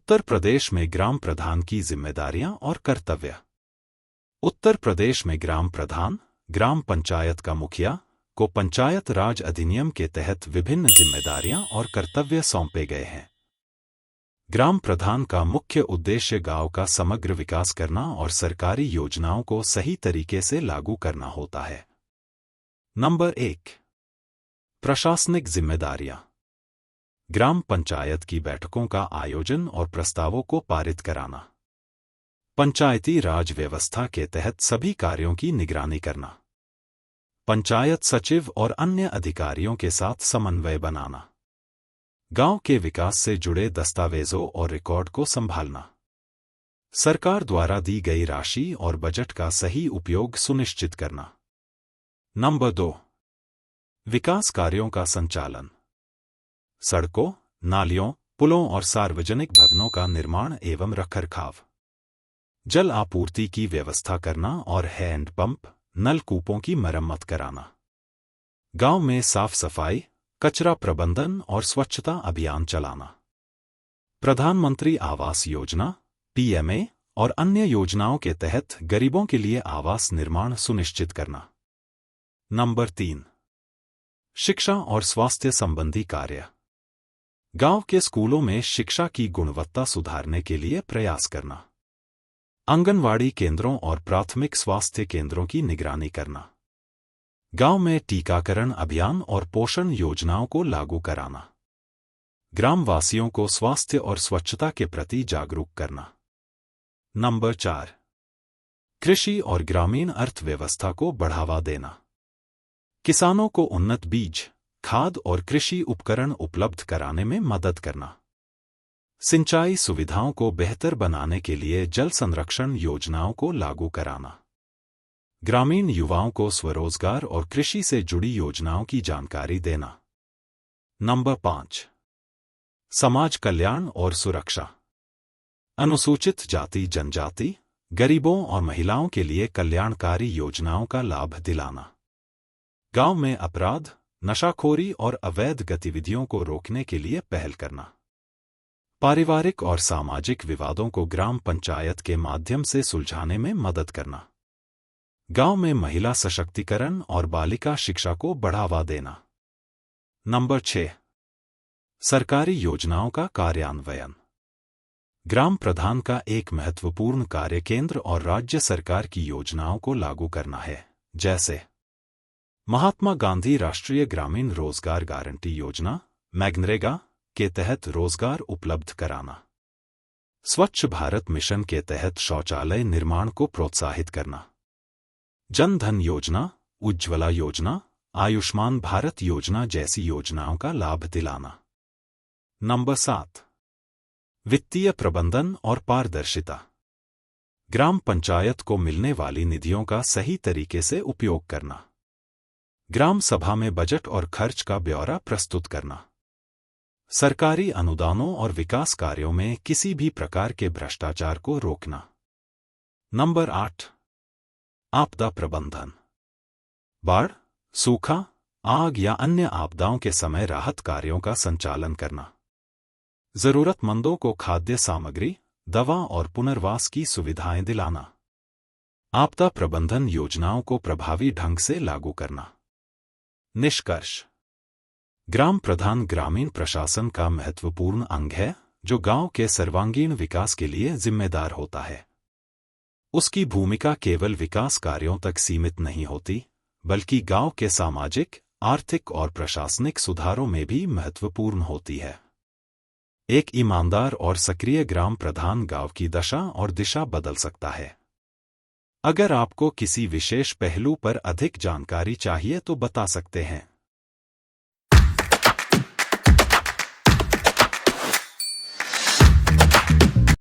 उत्तर प्रदेश में ग्राम प्रधान की जिम्मेदारियां और कर्तव्य। उत्तर प्रदेश में ग्राम प्रधान, ग्राम पंचायत का मुखिया, को पंचायत राज अधिनियम के तहत विभिन्न जिम्मेदारियां और कर्तव्य सौंपे गए हैं। ग्राम प्रधान का मुख्य उद्देश्य गांव का समग्र विकास करना और सरकारी योजनाओं को सही तरीके से लागू करना होता है। नंबर 1, प्रशासनिक जिम्मेदारियां। ग्राम पंचायत की बैठकों का आयोजन और प्रस्तावों को पारित कराना। पंचायती राज व्यवस्था के तहत सभी कार्यों की निगरानी करना। पंचायत सचिव और अन्य अधिकारियों के साथ समन्वय बनाना। गांव के विकास से जुड़े दस्तावेजों और रिकॉर्ड को संभालना। सरकार द्वारा दी गई राशि और बजट का सही उपयोग सुनिश्चित करना। नंबर 2, विकास कार्यों का संचालन। सड़कों, नालियों, पुलों और सार्वजनिक भवनों का निर्माण एवं रखरखाव। जल आपूर्ति की व्यवस्था करना और हैंडपंप, नलकूपों की मरम्मत कराना। गांव में साफ सफाई, कचरा प्रबंधन और स्वच्छता अभियान चलाना। प्रधानमंत्री आवास योजना (PMA) और अन्य योजनाओं के तहत गरीबों के लिए आवास निर्माण सुनिश्चित करना। नंबर 3, शिक्षा और स्वास्थ्य संबंधी कार्य। गांव के स्कूलों में शिक्षा की गुणवत्ता सुधारने के लिए प्रयास करना। आंगनवाड़ी केंद्रों और प्राथमिक स्वास्थ्य केंद्रों की निगरानी करना। गांव में टीकाकरण अभियान और पोषण योजनाओं को लागू कराना। ग्रामवासियों को स्वास्थ्य और स्वच्छता के प्रति जागरूक करना। नंबर 4, कृषि और ग्रामीण अर्थव्यवस्था को बढ़ावा देना। किसानों को उन्नत बीज, खाद और कृषि उपकरण उपलब्ध कराने में मदद करना। सिंचाई सुविधाओं को बेहतर बनाने के लिए जल संरक्षण योजनाओं को लागू कराना। ग्रामीण युवाओं को स्वरोजगार और कृषि से जुड़ी योजनाओं की जानकारी देना। नंबर 5, समाज कल्याण और सुरक्षा। अनुसूचित जाति जनजाति, गरीबों और महिलाओं के लिए कल्याणकारी योजनाओं का लाभ दिलाना। गांव में अपराध, नशाखोरी और अवैध गतिविधियों को रोकने के लिए पहल करना। पारिवारिक और सामाजिक विवादों को ग्राम पंचायत के माध्यम से सुलझाने में मदद करना। गांव में महिला सशक्तिकरण और बालिका शिक्षा को बढ़ावा देना। नंबर 6, सरकारी योजनाओं का कार्यान्वयन। ग्राम प्रधान का एक महत्वपूर्ण कार्य केंद्र और राज्य सरकार की योजनाओं को लागू करना है, जैसे महात्मा गांधी राष्ट्रीय ग्रामीण रोजगार गारंटी योजना (मनरेगा) के तहत रोजगार उपलब्ध कराना। स्वच्छ भारत मिशन के तहत शौचालय निर्माण को प्रोत्साहित करना। जन धन योजना, उज्ज्वला योजना, आयुष्मान भारत योजना जैसी योजनाओं का लाभ दिलाना। नंबर 7, वित्तीय प्रबंधन और पारदर्शिता। ग्राम पंचायत को मिलने वाली निधियों का सही तरीके से उपयोग करना। ग्राम सभा में बजट और खर्च का ब्यौरा प्रस्तुत करना। सरकारी अनुदानों और विकास कार्यों में किसी भी प्रकार के भ्रष्टाचार को रोकना। नंबर 8, आपदा प्रबंधन। बाढ़, सूखा, आग या अन्य आपदाओं के समय राहत कार्यों का संचालन करना। जरूरतमंदों को खाद्य सामग्री, दवा और पुनर्वास की सुविधाएं दिलाना। आपदा प्रबंधन योजनाओं को प्रभावी ढंग से लागू करना। निष्कर्ष: ग्राम प्रधान ग्रामीण प्रशासन का महत्वपूर्ण अंग है जो गांव के सर्वांगीण विकास के लिए जिम्मेदार होता है। उसकी भूमिका केवल विकास कार्यों तक सीमित नहीं होती, बल्कि गांव के सामाजिक, आर्थिक और प्रशासनिक सुधारों में भी महत्वपूर्ण होती है। एक ईमानदार और सक्रिय ग्राम प्रधान गांव की दशा और दिशा बदल सकता है। अगर आपको किसी विशेष पहलू पर अधिक जानकारी चाहिए तो बता सकते हैं।